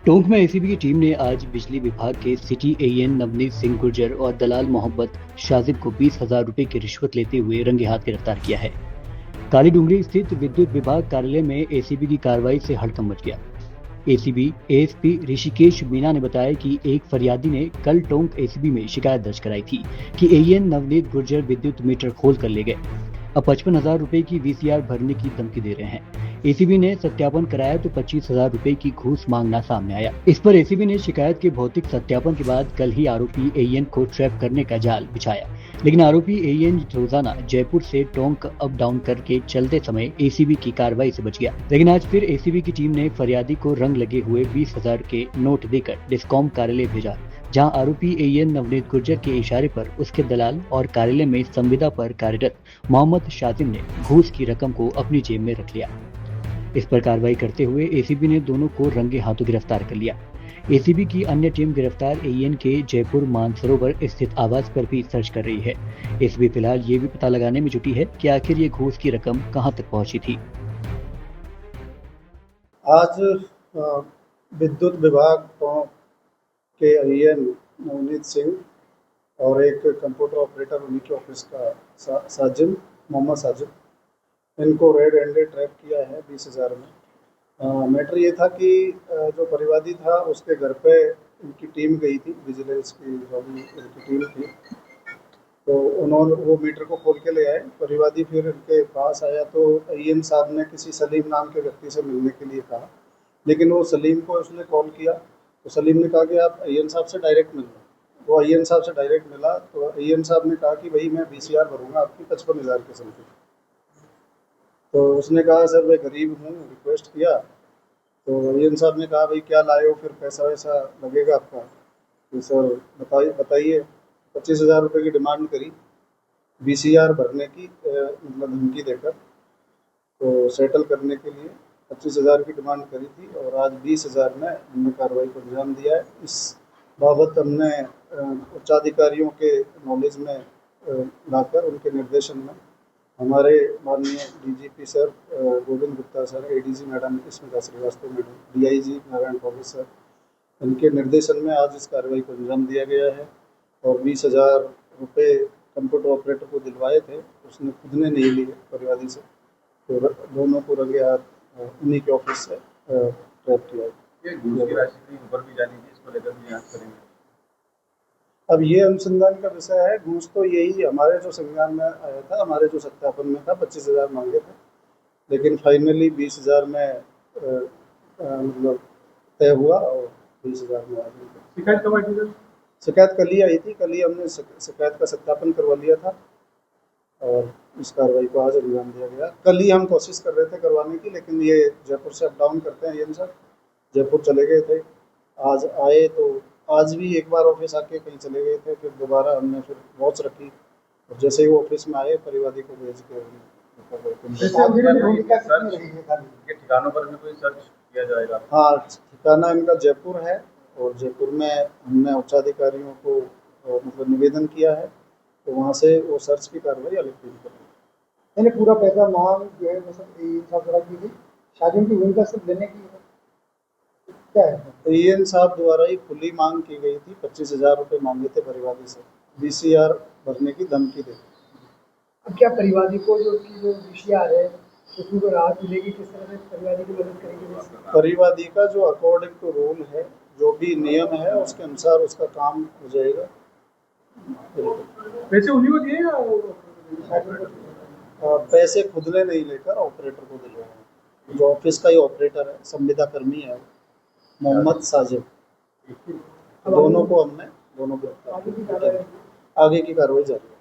टोंक में एसीबी की टीम ने आज बिजली विभाग के सिटी एएन नवनीत सिंह गुर्जर और दलाल मोहम्मद शाजिब को 20,000 रुपए की रिश्वत लेते हुए रंगे हाथ गिरफ्तार किया है। काली डूंगरी स्थित विद्युत विभाग कार्यालय में एसीबी की कार्रवाई से हड़कंप मच गया। एसीबी एएसपी ऋषिकेश मीना ने बताया कि एक फरियादी ने कल टोंक एसीबी में शिकायत दर्ज कराई थी कि एएन नवनीत गुर्जर विद्युत मीटर खोल कर ले गए। अब 55,000 रुपए की वीसीआर भरने की धमकी दे रहे हैं। एसीबी ने सत्यापन कराया तो 25,000 रुपए की घूस मांगना सामने आया। इस पर एसीबी ने शिकायत के भौतिक सत्यापन के बाद कल ही आरोपी एएन को ट्रैप करने का जाल बिछाया, लेकिन आरोपी एएन रोजाना जयपुर से टोंक अप डाउन करके चलते समय एसीबी की कार्रवाई से बच गया। लेकिन आज फिर एसीबी की टीम ने फरियादी को रंग लगे हुए 20,000 के नोट देकर डिस्कॉम कार्यालय भेजा, जहां आरोपी एएन नवनीत गुर्जर के इशारे पर उसके दलाल और कार्यालय में संविदा पर कार्यरत मोहम्मद शाजिम ने घूस की रकम को अपनी जेब में रख लिया। इस पर कार्रवाई करते हुए एसीबी ने दोनों को रंगे हाथों गिरफ्तार कर लिया। एसीबी की अन्य टीम गिरफ्तार एएन के जयपुर मानसरोवर स्थित आवास पर भी सर्च कर रही है। एसीबी फिलहाल ये भी पता लगाने में जुटी है कि आखिर ये घूस की रकम कहां तक पहुंची थी। आज विद्युत विभाग के एएन नवनीत सिंह और एक कंप्यूटर ऑपरेटर उन्हीं के ऑफिस का साजिम मोहम्मद साजिम, इनको रेड हैंडेड ट्रैप किया है 20,000 में। मैटर ये था कि जो परिवादी था उसके घर पे उनकी टीम गई थी, विजिलेंस की जो भी उनकी टीम थी, तो उन्होंने वो मीटर को खोल के ले आए। परिवादी फिर उनके पास आया तो एएन साहब ने किसी सलीम नाम के व्यक्ति से मिलने के लिए कहा, लेकिन वो सलीम को उसने कॉल किया तो सलीम ने कहा कि आप एएन साहब से डायरेक्ट मिल लो। वो एएन साहब से डायरेक्ट मिला तो एएन साहब ने कहा कि भाई मैं वीसीआर भरूंगा आपकी 55,000 के समथिंग। तो उसने कहा सर मैं गरीब हूँ, रिक्वेस्ट किया। तो एएन साहब ने कहा भाई क्या लाए हो, फिर पैसा वैसा लगेगा आपका। तो सर बताइए 25,000 रुपये की डिमांड करी वीसीआर भरने की, मतलब धमकी देकर, तो सेटल करने के लिए 25,000 की डिमांड करी थी और आज 20,000 में हमने कार्रवाई को अंजाम दिया है। इस बाबत हमने उच्चाधिकारियों के नॉलेज में लाकर उनके निर्देशन में हमारे माननीय DGP sir Govind Gupta sir, ADG madam Smita Shrivastava madam, DIG Narayan पॉलिस सर, इनके निर्देशन में आज इस कार्रवाई को अंजाम दिया गया है। और 20,000 रुपये कंप्यूटर ऑपरेटर को दिलवाए थे, उसने खुद ने नहीं लिए परिवादी से, तो दोनों को रंगे हाथ उन्हीं के ऑफिस से ट्रैप किया है। ये घूस की राशि कहीं ऊपर भी जानी थी, इसको लेकर भी जांच करेंगे। अब ये अनुसंधान का विषय है। घूस तो यही हमारे जो संज्ञान में आया था, हमारे जो सत्यापन में था 25,000 मांगे थे, लेकिन फाइनली 20,000 में मतलब तय हुआ और 20,000 में आ गई। शिकायत कब आई थी सर? शिकायत कल ही आई थी, कल ही हमने शिकायत का सत्यापन करवा लिया था और इस कार्रवाई को आज अंजाम दिया गया। कल ही हम कोशिश कर रहे थे करवाने की, लेकिन ये जयपुर से अप डाउन करते हैं, ये सर जयपुर चले गए थे। आज आए तो आज भी एक बार ऑफिस आके कहीं चले गए थे, फिर दोबारा हमने फिर वॉच रखी और जैसे ही वो ऑफिस में आए परिवादी को भेज के ठिकानों पर भी कोई सर्च किया जाएगा। हाँ, ठिकाना इनका जयपुर है और जयपुर में हमने उच्चाधिकारियों को मतलब निवेदन किया है, तो वहाँ से वो सर्च की कार्रवाई अलग टीम कर रही है। पूरा पैसा मांग जो है मतलब की गई, शादी की भूमिका सिर्फ देने की क्या है? एएन साहब द्वारा ही खुली मांग की गई थी, 25,000 रुपये मांगे थे परिवादी से वीसीआर भरने की धमकी दे। अब क्या परिवादी को जो वीसीआर है उसमें कोई राहत मिलेगी, किस तरह से परिवादी की मदद करेगी? परिवादी का जो अकॉर्डिंग टू रूल है, जो भी नियम है उसके अनुसार उसका काम हो जाएगा। पैसे उन्हीं को दिए या पैसे खुद ने नहीं लेकर ऑपरेटर को दिलवाए, जो ऑफिस का ही ऑपरेटर है, संविदा कर्मी है मोहम्मद साजिब। दोनों को गिरफ्तार, आगे की कार्रवाई जारी है।